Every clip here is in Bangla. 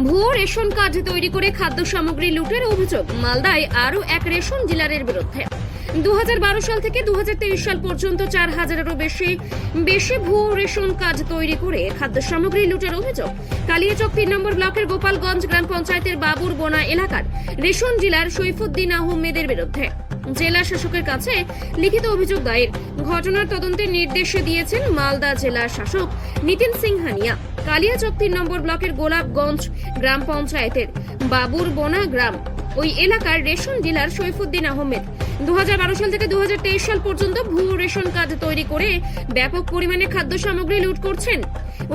ভুয়ো রেশন কার্ড তৈরি করে খাদ্য সামগ্রী লুটের অভিযোগ মালদায় আরও এক রেশন ডিলারের বিরুদ্ধে। 2012 সাল থেকে 2023 সাল পর্যন্ত 4000-এরও বেশি ভুয়ো রেশন কার্ড তৈরি করে খাদ্য সামগ্রী লুটের অভিযোগ কালিয়াচক 3 নম্বর ব্লকের গোপালগঞ্জ গ্রাম পঞ্চায়েতের বাবুরবোনা এলাকার রেশন ডিলার সৈফুদ্দিন আহমেদের বিরুদ্ধে। জেলা শাসকের কাছে লিখিত অভিযোগ দায়ের। ঘটনার তদন্তের নির্দেশ দিয়েছেন মালদা জেলা শাসক নিতিন সিংহানিয়া। কালিয়াচক 3 নম্বর ব্লকের গোলাপগঞ্জ গ্রাম পঞ্চায়েতের বাবুরবোনা গ্রাম ওই এলাকার রেশন ডিলার সৈফুদ্দিন আহমেদ 2012 সাল থেকে 2023 সাল পর্যন্ত ভুয়ো রেশন কার্ড তৈরি করে ব্যাপক পরিমাণে খাদ্য সামগ্রী লুট করছেন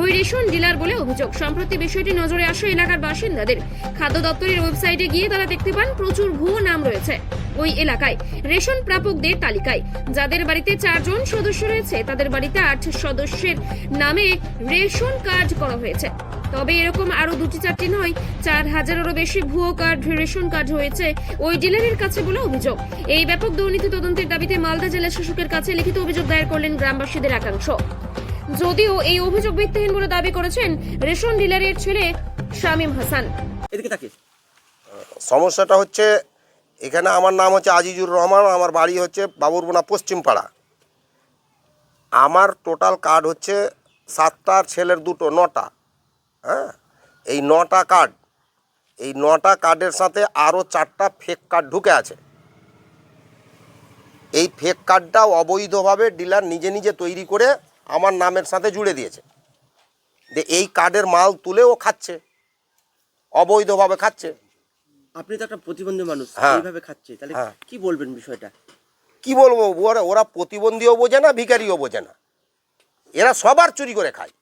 ওই রেশন ডিলার বলে অভিযোগ। সম্প্রতি বিষয়টি নজরে আসে এলাকার বাসিন্দাদের। খাদ্য দপ্তরের ওয়েবসাইটে গিয়ে তারা দেখতে পান প্রচুর ভুয়ো নাম রয়েছে ওই এলাকায় রেশন প্রাপকদের তালিকায়। যাদের বাড়িতে 4 জন সদস্য রয়েছে তাদের বাড়িতে 8 সদস্যের নামে রেশন কার্ড করা হয়েছে। তবে এরকম আরো 2-4টি নয়, 4000-এরও বেশি ভুয়ো রেশন কার্ড হয়েছে ওই ডিলারের কাছে বলে অভিযোগ। এই ব্যাপক দুর্নীতি তদন্তের দাবিতে মালদা জেলা শাসকের কাছে লিখিত অভিযোগ দায়ের করলেন গ্রামবাসীদের একাংশ। যদিও এই অভিযোগ ভিত্তিহীন বলে দাবি করেছেন রেশন ডিলারের ছেলে শামীম হাসান। এদিকে তাকে সমস্যাটা হচ্ছে, এখানে আমার নাম হচ্ছে আজিজুর রহমান, আমার বাড়ি হচ্ছে বাবুরবোনা পশ্চিম পাড়া। আমার টোটাল কার্ড হচ্ছে 7টার ছেলের 2টো 9টা। হ্যাঁ, এই 9টা কার্ড, এই 9টা কার্ডের সাথে আরও 4টা ফেক কার্ড ঢুকে আছে। এই ফেক কার্ডটা অবৈধভাবে ডিলার নিজে নিজে তৈরি করে আমার নামের সাথে জুড়ে দিয়েছে। যে এই কার্ডের মাল তুলে ও খাচ্ছে, অবৈধভাবে খাচ্ছে। আপনি তো একটা প্রতিবন্ধী মানুষ, হ্যাঁ। এইভাবে খাচ্ছে, তাহলে হ্যাঁ। কি বলবেন বিষয়টা? কি বলবো, ওরা প্রতিবন্ধীও বোঝে না, ভিখারিও বোঝে না। এরা সবার চুরি করে খায়,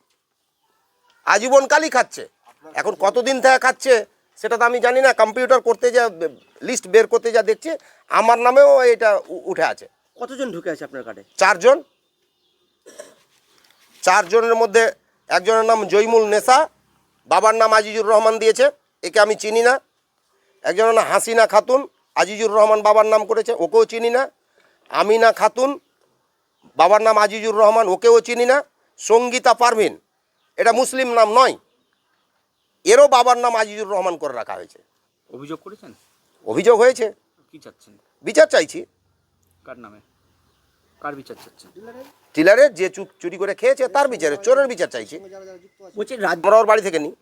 আজীবনকালই খাচ্ছে। এখন কতদিন থেকে খাচ্ছে সেটা তো আমি জানি না। কম্পিউটার করতে যা লিস্ট বের করতে যা দেখছি, আমার নামেও এটা উঠে আছে। কতজন ঢুকে আছে আপনার কার্ডে? 4 জন। 4 জনের মধ্যে একজনের নাম জয়মুল নেসা, বাবার নাম আজিজুর রহমান দিয়েছে, একে আমি চিনি না। একজনের নাম হাসিনা খাতুন, আজিজুর রহমান বাবার নাম করেছে, ওকেও চিনি না। আমিনা খাতুন, বাবার নাম আজিজুর রহমান, ওকেও চিনি না। সঙ্গীতা পারভিন, এটা মুসলিম নাম নয়, এরও বাবার নাম আজিজুর রহমান করে রাখা হয়েছে। অভিযোগ করেছেন? অভিযোগ হয়েছে। কি চাচ্ছেন? বিচার চাইছি। কার নামে? কার বিচার চাচ্ছেন? ডিলারের যে চুরি করে খেয়েছে তার বিচারে, চোরের বিচার চাইছি। বলছি আমরা ওর বাড়ি থেকে নিই।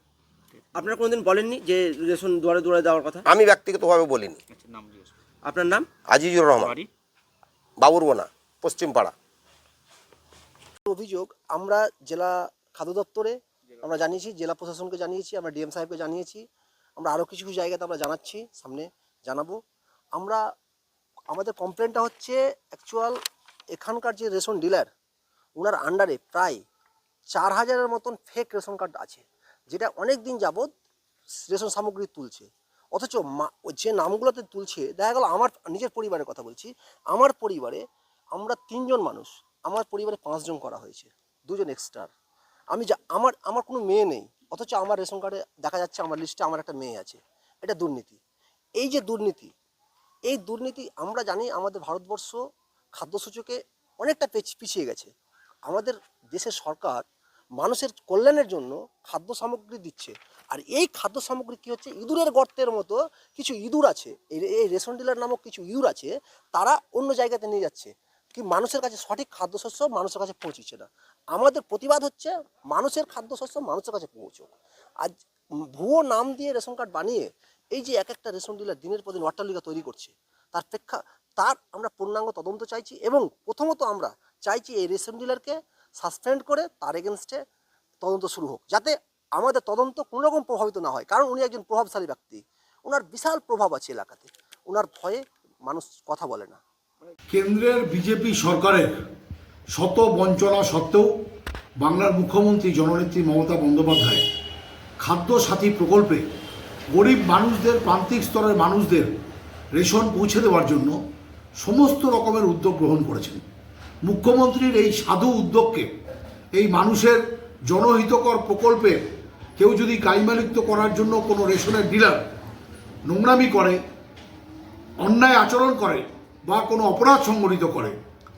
আপনারা কোনোদিন বলেননি যে রেশন দুয়ারে দুয়ারে দেওয়ার কথা? আমি ব্যক্তিগতভাবে বলিনি। আচ্ছা, নাম জিজ্ঞেস করুন। আপনার নাম? আজিজুর রহমান, বাড়ি? বাবুরবোনা পশ্চিম পাড়া। অভিযোগ আমরা জেলা খাদ্য দপ্তরে আমরা জানিয়েছি, জেলা প্রশাসনকে জানিয়েছি, আমরা ডিএম সাহেবকে জানিয়েছি, আমরা আরও কিছু কিছু জায়গাতে আমরা জানাচ্ছি, সামনে জানাবো। আমরা আমাদের কমপ্লেনটা হচ্ছে অ্যাকচুয়াল এখানকার যে রেশন ডিলার, ওনার আন্ডারে প্রায় 4000-এর মতন ফেক রেশন কার্ড আছে, যেটা অনেক দিন যাবৎ রেশন সামগ্রী তুলছে। অথচ যে নামগুলোতে তুলছে, দেখা গেল আমার নিজের পরিবারের কথা বলছি, আমার পরিবারে আমরা 3 জন মানুষ, আমার পরিবারে 5 জন করা হয়েছে, 2 জন এক্সট্রা। আমি আমার কোনো মেয়ে নেই, অথচ আমার রেশন কার্ডে দেখা যাচ্ছে আমার লিস্টে আমার একটা মেয়ে আছে। এটা দুর্নীতি। এই যে দুর্নীতি, এই দুর্নীতি আমরা জানি আমাদের ভারতবর্ষ খাদ্য সূচকে অনেকটা পিছিয়ে গেছে। আমাদের দেশের সরকার মানুষের কল্যাণের জন্য খাদ্য সামগ্রী দিচ্ছে, আর এই খাদ্য সামগ্রী কী হচ্ছে, ইঁদুরের গর্তের মতো কিছু ইঁদুর আছে, এই রেশন ডিলার নামক কিছু ইঁদুর আছে, তারা অন্য জায়গাতে নিয়ে যাচ্ছে, কি মানুষের কাছে সঠিক খাদ্যশস্য মানুষের কাছে পৌঁছচ্ছে না। আমাদের প্রতিবাদ হচ্ছে মানুষের খাদ্যশস্য মানুষের কাছে পৌঁছুক। আজ ভুয়ো নাম দিয়ে রেশন কার্ড বানিয়ে এই যে এক একটা রেশন ডিলার দিনের পর দিন অট্টালিকা তৈরি করছে, তার আমরা পূর্ণাঙ্গ তদন্ত চাইছি। এবং প্রথমত আমরা চাইছি এই রেশন ডিলারকে সাসপেন্ড করে তার এগেনস্টে তদন্ত শুরু হোক, যাতে আমাদের তদন্ত কোনোরকম প্রভাবিত না হয়। কারণ উনি একজন প্রভাবশালী ব্যক্তি, ওনার বিশাল প্রভাব আছে এলাকাতে, ওনার ভয়ে মানুষ কথা বলে না। কেন্দ্রের বিজেপি সরকারের শত বঞ্চনা সত্ত্বেও বাংলার মুখ্যমন্ত্রী জননেত্রী মমতা বন্দ্যোপাধ্যায় খাদ্য সাথী প্রকল্পে গরিব মানুষদের, প্রান্তিক স্তরের মানুষদের রেশন পৌঁছে দেওয়ার জন্য সমস্ত রকমের উদ্যোগ গ্রহণ করেছেন। মুখ্যমন্ত্রীর এই সাধু উদ্যোগকে, এই মানুষের জনহিতকর প্রকল্পে কেউ যদি কালিমালিপ্ত করার জন্য কোনো রেশনের ডিলার নোংরামি করে, অন্যায় আচরণ করে বা কোনো অপরাধ সংগঠিত করে,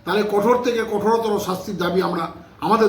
তাহলে কঠোর থেকে কঠোরতর শাস্তির দাবি আমরা আমাদের